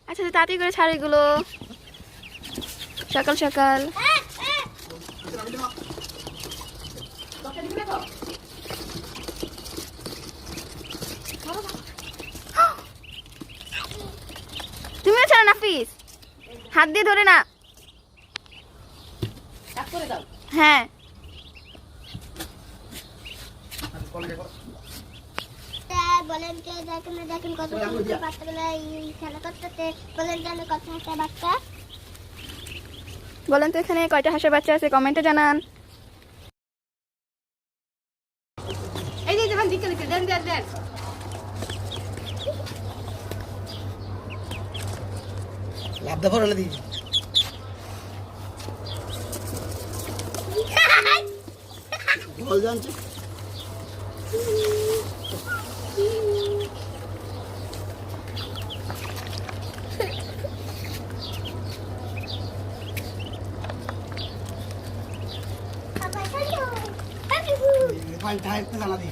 আচ্ছা তাড়াতাড়ি করে ছাড় এগুলো সকাল সকাল। তুমিও ছাড়ো নাফিস, হাত দিয়ে ধরে না। হ্যাঁ বলেন কে দেখেন দেখেন কত বাচ্চাগুলো খেলা করতেছে। বলেন জানো কত হাসা বাচ্চা? বলেন তো এখানে কয়টা হাঁসের বাচ্চা আছে, কমেন্টে জানান। এই যে দেন দিকে দিকে দেন দেন দেন। লাভ দা ফরলে দি বল জানছে ফাইল টাইপ জানা দি